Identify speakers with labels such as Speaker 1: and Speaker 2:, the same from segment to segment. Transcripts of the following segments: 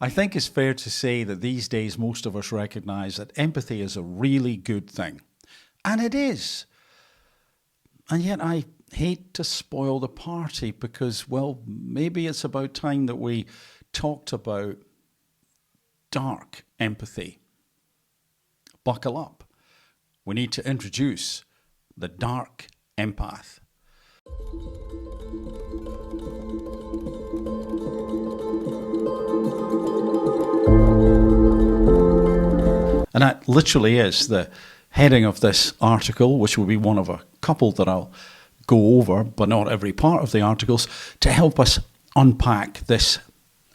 Speaker 1: I think it's fair to say that these days most of us recognize that empathy is a really good thing. And it is. And yet I hate to spoil the party because, well, maybe it's about time that we talked about dark empathy. Buckle up. We need to introduce the Dark Empath. And that literally is the heading of this article, which will be one of a couple that I'll go over, but not every part of the articles, to help us unpack this,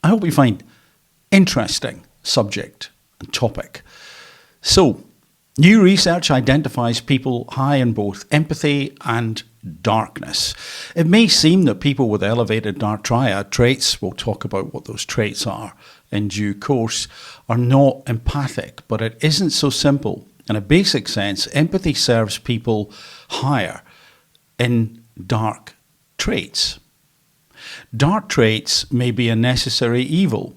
Speaker 1: I hope we find, interesting subject and topic. So, new research identifies people high in both empathy and darkness. It may seem that people with elevated dark triad traits, we'll talk about what those traits are in due course, are not empathic, but it isn't so simple. In a basic sense, empathy serves people higher in dark traits. Dark traits may be a necessary evil,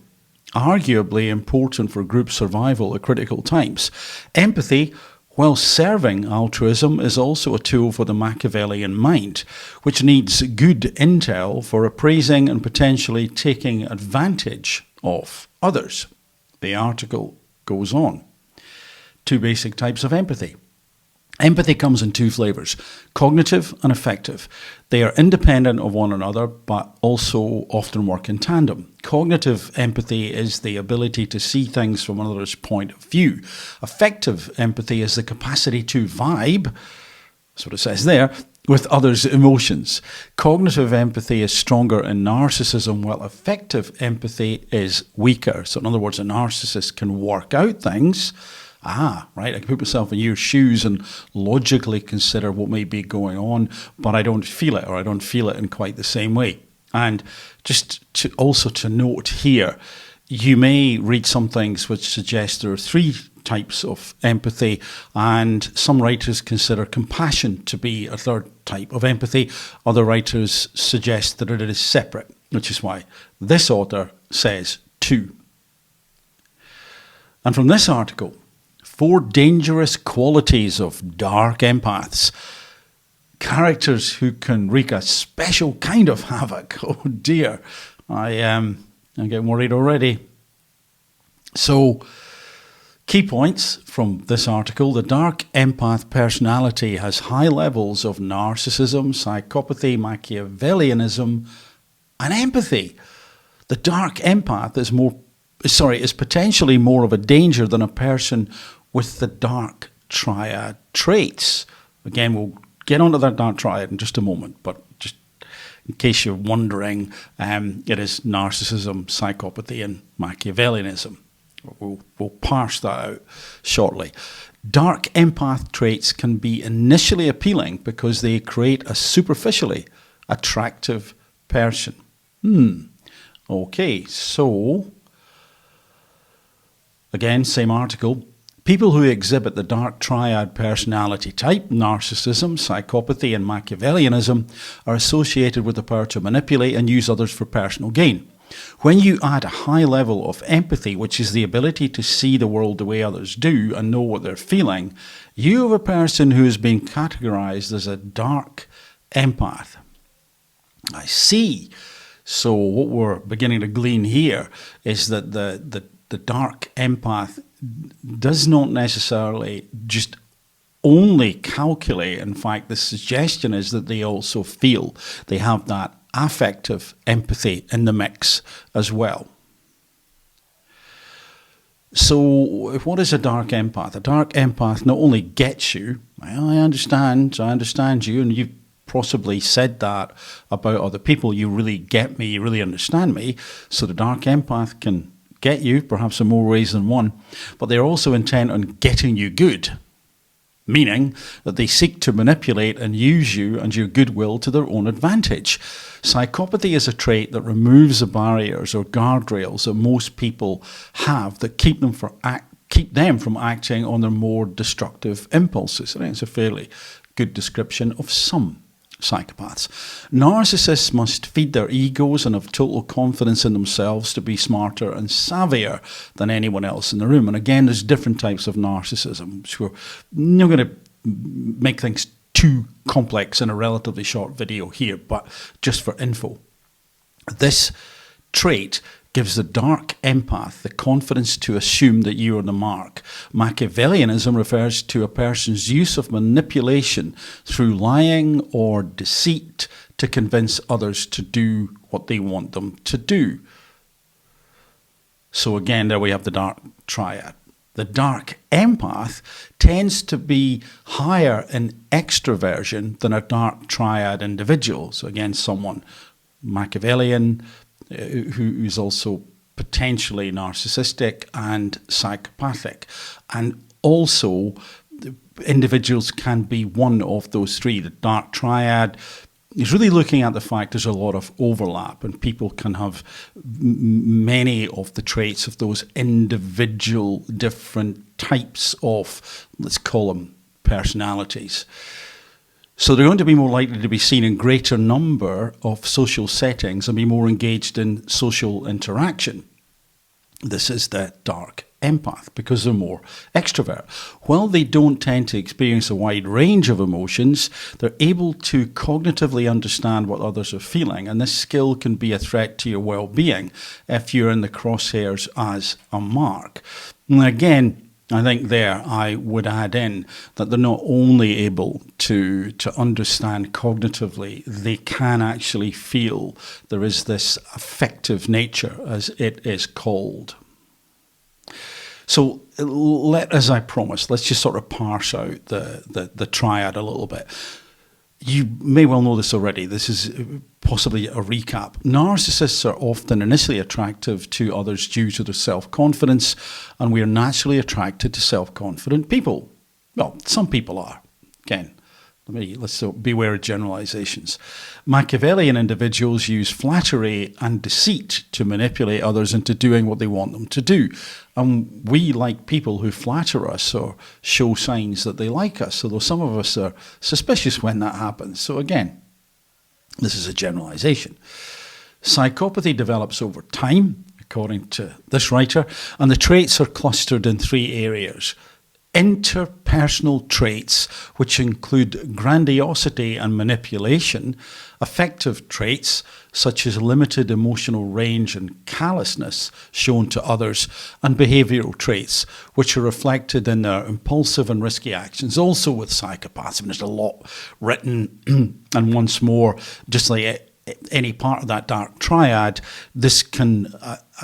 Speaker 1: arguably important for group survival at critical times. Empathy, while serving altruism, is also a tool for the Machiavellian mind, which needs good intel for appraising and potentially taking advantage of others. The article goes on. Two basic types of empathy. Empathy comes in two flavors, cognitive and affective. They are independent of one another, but also often work in tandem. Cognitive empathy is the ability to see things from another's point of view. Affective empathy is the capacity to vibe, that's what it says there, with others' emotions. Cognitive empathy is stronger in narcissism, while affective empathy is weaker. So in other words, a narcissist can work out things. Right, I can put myself in your shoes and logically consider what may be going on, but I don't feel it, or I don't feel it in quite the same way. And just to note here, you may read some things which suggest there are three types of empathy, and some writers consider compassion to be a third type of empathy. Other writers suggest that it is separate, which is why this author says two. And from this article, 4 dangerous qualities of dark empaths. Characters who can wreak a special kind of havoc. Oh dear, I'm getting worried already. So, key points from this article. The dark empath personality has high levels of narcissism, psychopathy, Machiavellianism, and empathy. The dark empath is potentially more of a danger than a person with the dark triad traits. Again, we'll get onto that dark triad in just a moment, but just in case you're wondering, it is narcissism, psychopathy, and Machiavellianism. We'll parse that out shortly. Dark empath traits can be initially appealing because they create a superficially attractive person. Okay, so again, same article. People who exhibit the dark triad personality type, narcissism, psychopathy, and Machiavellianism, are associated with the power to manipulate and use others for personal gain. When you add a high level of empathy, which is the ability to see the world the way others do and know what they're feeling, you have a person who has been categorized as a dark empath. I see. So what we're beginning to glean here is that the dark empath does not necessarily just only calculate. In fact, the suggestion is that they also feel. They have that affective empathy in the mix as well. So what is a dark empath? A dark empath not only gets you, well, I understand you, and you've possibly said that about other people, you really get me, you really understand me, so the dark empath can get you, perhaps in more ways than one, but they're also intent on getting you good, meaning that they seek to manipulate and use you and your goodwill to their own advantage. Psychopathy is a trait that removes the barriers or guardrails that most people have that keep them from acting on their more destructive impulses. I think it's a fairly good description of some psychopaths. Narcissists must feed their egos and have total confidence in themselves to be smarter and savvier than anyone else in the room. And again, there's different types of narcissism. So we're not going to make things too complex in a relatively short video here, but just for info. This trait gives the dark empath the confidence to assume that you are the mark. Machiavellianism refers to a person's use of manipulation through lying or deceit to convince others to do what they want them to do. So again, there we have the dark triad. The dark empath tends to be higher in extroversion than a dark triad individual. So again, someone Machiavellian, who's also potentially narcissistic and psychopathic. And also, individuals can be one of those three. The dark triad is really looking at the fact there's a lot of overlap, and people can have many of the traits of those individual different types of, let's call them, personalities. So they're going to be more likely to be seen in greater number of social settings and be more engaged in social interaction. This is the dark empath because they're more extrovert. While they don't tend to experience a wide range of emotions, they're able to cognitively understand what others are feeling, and this skill can be a threat to your well-being if you're in the crosshairs as a mark. And again, I think there I would add in that they're not only able to understand cognitively, they can actually feel. There is this affective nature, as it is called. So as I promised, let's just sort of parse out the triad a little bit. You may well know this already. This is possibly a recap. Narcissists are often initially attractive to others due to their self-confidence, and we are naturally attracted to self-confident people. Well, some people are. Again, let's beware of generalizations. Machiavellian individuals use flattery and deceit to manipulate others into doing what they want them to do. And we like people who flatter us or show signs that they like us, although some of us are suspicious when that happens. So again, this is a generalization. Psychopathy develops over time, according to this writer, and the traits are clustered in three areas. Interpersonal traits, which include grandiosity and manipulation, affective traits, such as limited emotional range and callousness shown to others, and behavioural traits, which are reflected in their impulsive and risky actions. Also with psychopaths, and there's a lot written, and once more, just like any part of that dark triad, this can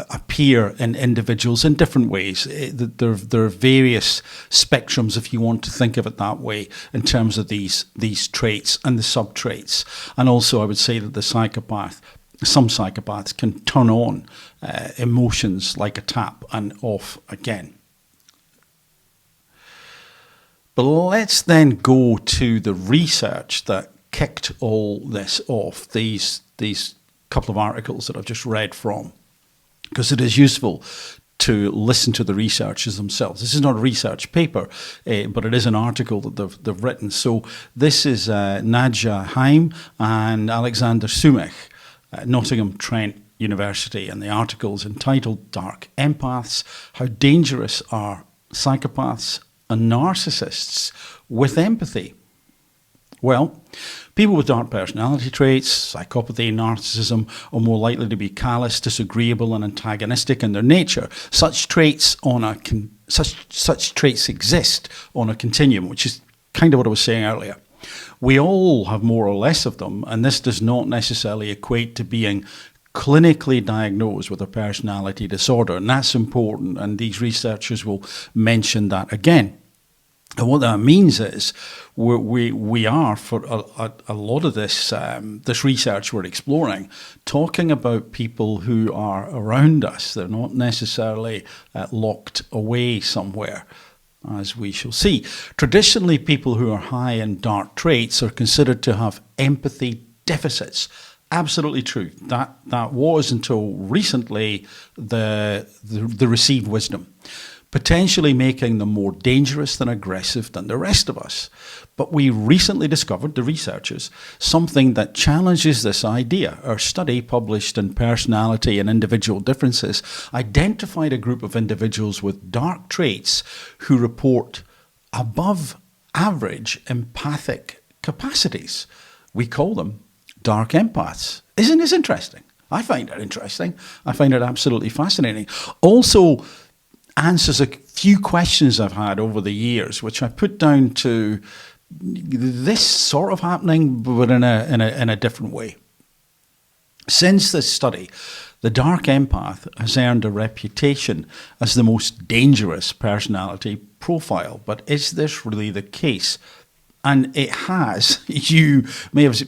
Speaker 1: appear in individuals in different ways. There are various spectrums, if you want to think of it that way, in terms of these traits and the sub-traits. And also I would say that some psychopaths can turn on emotions like a tap and off again. But let's then go to the research that kicked all this off, these couple of articles that I've just read from, because it is useful to listen to the researchers themselves. This is not a research paper, but it is an article that they've written. So this is Nadja Haim and Alexander Sumich, Nottingham Trent University, and the article is entitled Dark Empaths, How Dangerous Are Psychopaths and Narcissists with Empathy? Well, people with dark personality traits, psychopathy, narcissism, are more likely to be callous, disagreeable, and antagonistic in their nature. Such traits exist on a continuum, which is kind of what I was saying earlier. We all have more or less of them, and this does not necessarily equate to being clinically diagnosed with a personality disorder, and that's important, and these researchers will mention that again. And what that means is we are, for a lot of this research we're exploring, talking about people who are around us. They're not necessarily locked away somewhere, as we shall see. Traditionally, people who are high in dark traits are considered to have empathy deficits. Absolutely true. That was until recently the received wisdom. potentially making them more dangerous and aggressive than the rest of us. But we recently discovered, the researchers, something that challenges this idea. Our study, published in Personality and Individual Differences, identified a group of individuals with dark traits who report above average empathic capacities. We call them dark empaths. Isn't this interesting? I find it interesting. I find it absolutely fascinating. Also answers a few questions I've had over the years, which I put down to this sort of happening, but in a different way. Since this study, the dark empath has earned a reputation as the most dangerous personality profile. But is this really the case? And it has. You may have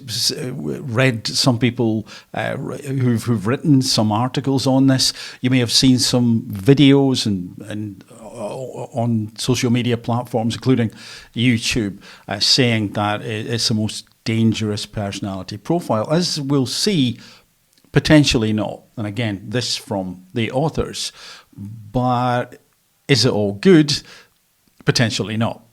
Speaker 1: read some people who've written some articles on this. You may have seen some videos and on social media platforms, including YouTube, saying that it's the most dangerous personality profile. As we'll see, potentially not. And again, this from the authors. But is it all good? Potentially not.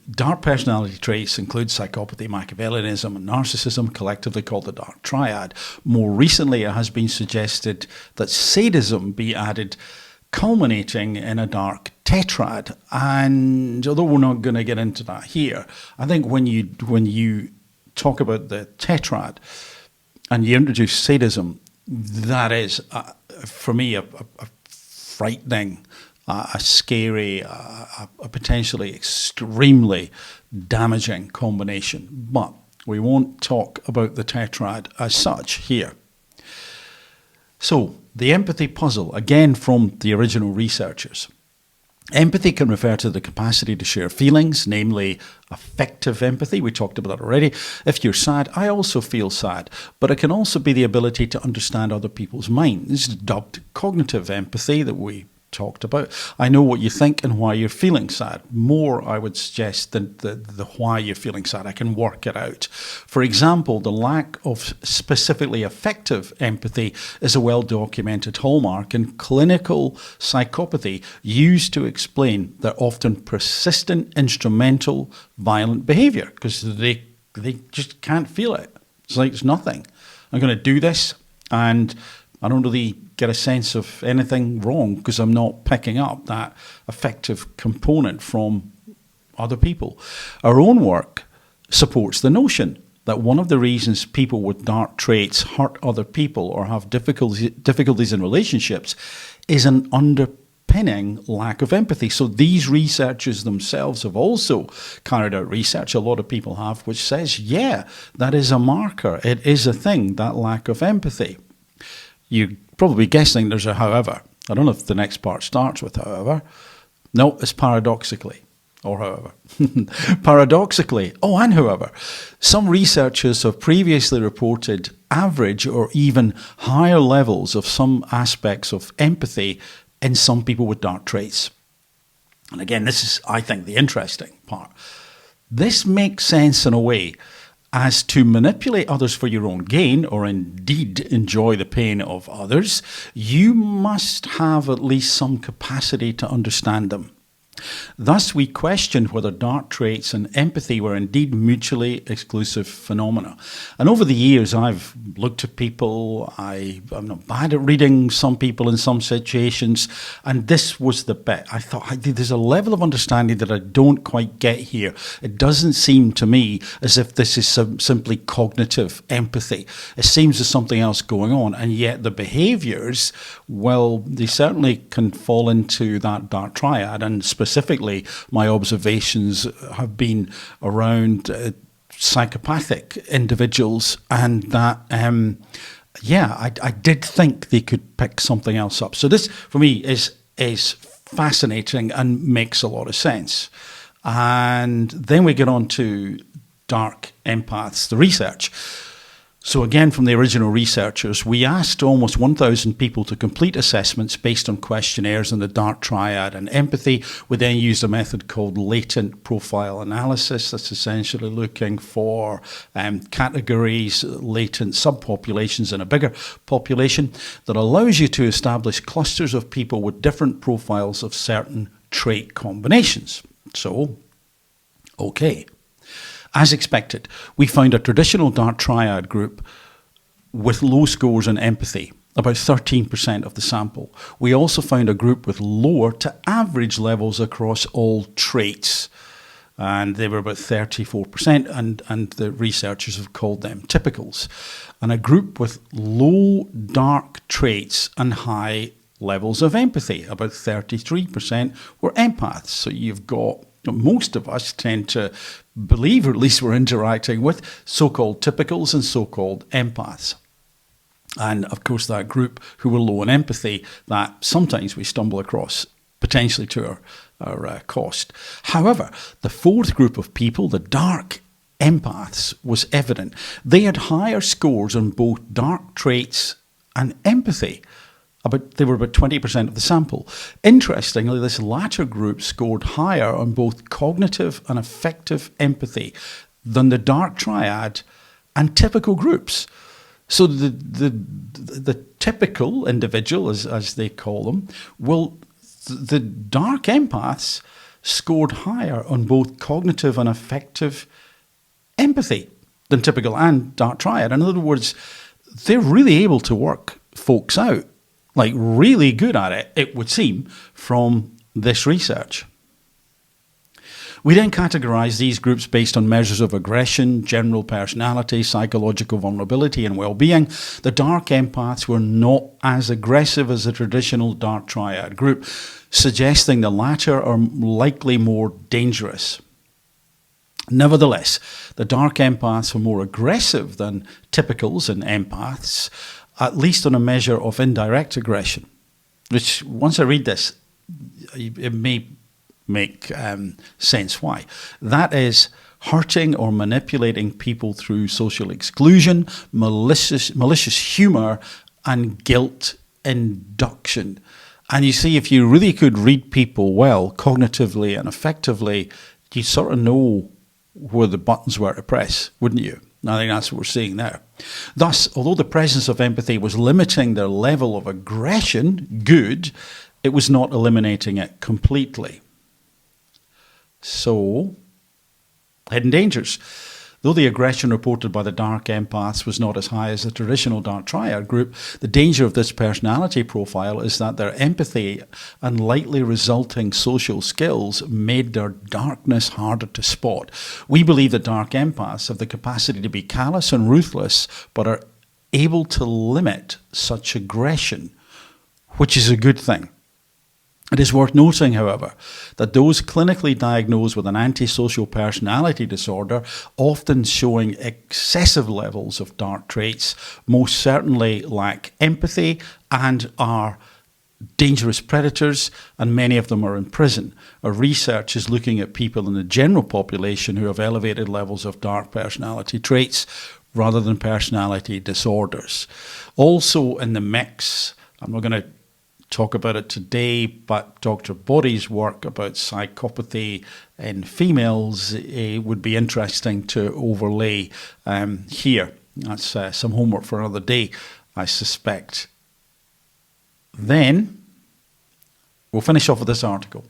Speaker 1: Dark personality traits include psychopathy, Machiavellianism, and narcissism, collectively called the dark triad. More recently, it has been suggested that sadism be added, culminating in a dark tetrad. And although we're not going to get into that here, I think when you talk about the tetrad and you introduce sadism, that is, for me, a frightening, a scary, a potentially extremely damaging combination. But we won't talk about the tetrad as such here. So, the empathy puzzle, again from the original researchers. Empathy can refer to the capacity to share feelings, namely affective empathy. We talked about that already. If you're sad, I also feel sad. But it can also be the ability to understand other people's minds. This is dubbed cognitive empathy that we talked about. I know what you think and why you're feeling sad. More, I would suggest, than the why you're feeling sad. I can work it out. For example, the lack of specifically affective empathy is a well-documented hallmark in clinical psychopathy used to explain their often persistent, instrumental, violent behavior, because they just can't feel it. It's like it's nothing. I'm going to do this, and I don't really get a sense of anything wrong because I'm not picking up that affective component from other people. Our own work supports the notion that one of the reasons people with dark traits hurt other people or have difficulties in relationships is an underpinning lack of empathy. So these researchers themselves have also carried out research, a lot of people have, which says, yeah, that is a marker. It is a thing, that lack of empathy. You're probably guessing there's a however. I don't know if the next part starts with however. No, it's paradoxically, or however. Paradoxically, and however, some researchers have previously reported average or even higher levels of some aspects of empathy in some people with dark traits. And again, this is, I think, the interesting part. This makes sense in a way as to manipulate others for your own gain, or indeed enjoy the pain of others, you must have at least some capacity to understand them. Thus, we questioned whether dark traits and empathy were indeed mutually exclusive phenomena. And over the years, I've looked at people. I'm not bad at reading some people in some situations. And this was the bit. I thought, there's a level of understanding that I don't quite get here. It doesn't seem to me as if this is simply cognitive empathy. It seems there's something else going on. And yet the behaviors, well, they certainly can fall into that dark triad. And specifically, my observations have been around psychopathic individuals, and that, I did think they could pick something else up. So this, for me, is fascinating and makes a lot of sense. And then we get on to dark empaths, the research. So again, from the original researchers, we asked almost 1,000 people to complete assessments based on questionnaires on the dark triad and empathy. We then used a method called latent profile analysis. That's essentially looking for categories, latent subpopulations in a bigger population that allows you to establish clusters of people with different profiles of certain trait combinations. So, okay. As expected, we found a traditional dark triad group with low scores in empathy, about 13% of the sample. We also found a group with lower to average levels across all traits, and they were about 34%, and the researchers have called them typicals. And a group with low dark traits and high levels of empathy, about 33% were empaths. So you've got, most of us tend to believe, or at least we're interacting with, so-called typicals and so-called empaths. And of course that group who were low in empathy, that sometimes we stumble across, potentially to our cost. However, the fourth group of people, the dark empaths, was evident. They had higher scores on both dark traits and empathy. They were about 20% of the sample. Interestingly, this latter group scored higher on both cognitive and affective empathy than the dark triad and typical groups. So the typical individual, as they call them, the dark empaths scored higher on both cognitive and affective empathy than typical and dark triad. In other words, they're really able to work folks out. Like really good at it, it would seem, from this research. We then categorised these groups based on measures of aggression, general personality, psychological vulnerability and well-being. The dark empaths were not as aggressive as the traditional dark triad group, suggesting the latter are likely more dangerous. Nevertheless, the dark empaths were more aggressive than typicals and empaths, at least on a measure of indirect aggression, which, once I read this, it may make sense why. That is, hurting or manipulating people through social exclusion, malicious humour, and guilt induction. And you see, if you really could read people well, cognitively and effectively, you'd sort of know where the buttons were to press, wouldn't you? And I think that's what we're seeing there. Thus, although the presence of empathy was limiting their level of aggression, good, it was not eliminating it completely. So, hidden dangers. Though the aggression reported by the dark empaths was not as high as the traditional dark triad group, the danger of this personality profile is that their empathy and likely resulting social skills made their darkness harder to spot. We believe that dark empaths have the capacity to be callous and ruthless, but are able to limit such aggression, which is a good thing. It is worth noting, however, that those clinically diagnosed with an antisocial personality disorder, often showing excessive levels of dark traits, most certainly lack empathy and are dangerous predators, and many of them are in prison. Our research is looking at people in the general population who have elevated levels of dark personality traits rather than personality disorders. Also in the mix, I'm not going to talk about it today, but Dr. Boddy's work about psychopathy in females would be interesting to overlay here. That's some homework for another day, I suspect. Then we'll finish off with this article.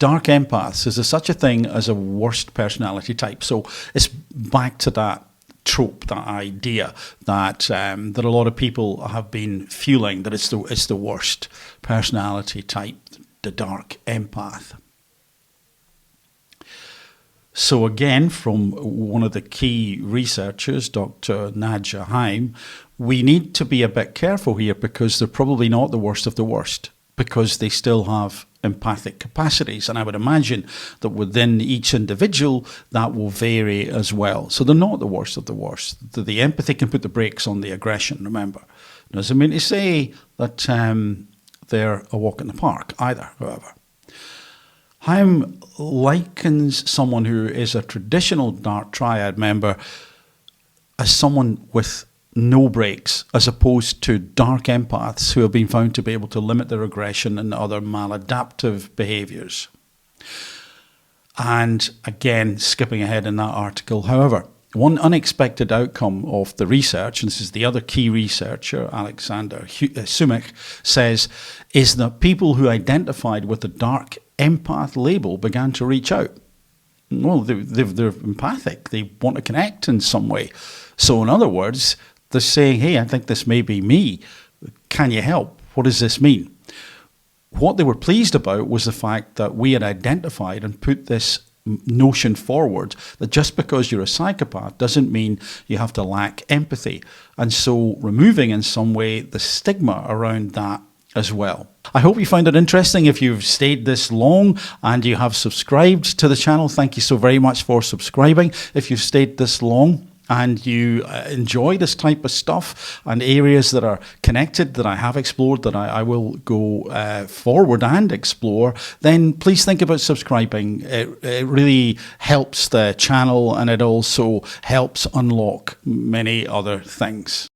Speaker 1: Dark empaths, is there such a thing as a worst personality type? So it's back to that trope, that idea that that a lot of people have been fueling, that it's the worst personality type, the dark empath. So again, from one of the key researchers, Dr. Nadja Haim, we need to be a bit careful here because they're probably not the worst of the worst, because they still have empathic capacities. And I would imagine that within each individual, that will vary as well. So they're not the worst of the worst. The empathy can put the brakes on the aggression, remember. Doesn't mean to say that they're a walk in the park either, however. Haim likens someone who is a traditional dark triad member as someone with no brakes, as opposed to dark empaths who have been found to be able to limit their aggression and other maladaptive behaviours. And again, skipping ahead in that article, however, one unexpected outcome of the research, and this is the other key researcher, Alexander Sumich, says, is that people who identified with the dark empath label began to reach out. Well, they're empathic. They want to connect in some way. So in other words, they're saying, hey, I think this may be me. Can you help? What does this mean? What they were pleased about was the fact that we had identified and put this notion forward that just because you're a psychopath doesn't mean you have to lack empathy. And so removing in some way the stigma around that as well. I hope you found it interesting. If you've stayed this long and you have subscribed to the channel, thank you so very much for subscribing. If you've stayed this long and you enjoy this type of stuff and areas that are connected that I have explored, that I will go forward and explore, then please think about subscribing. It really helps the channel, and it also helps unlock many other things.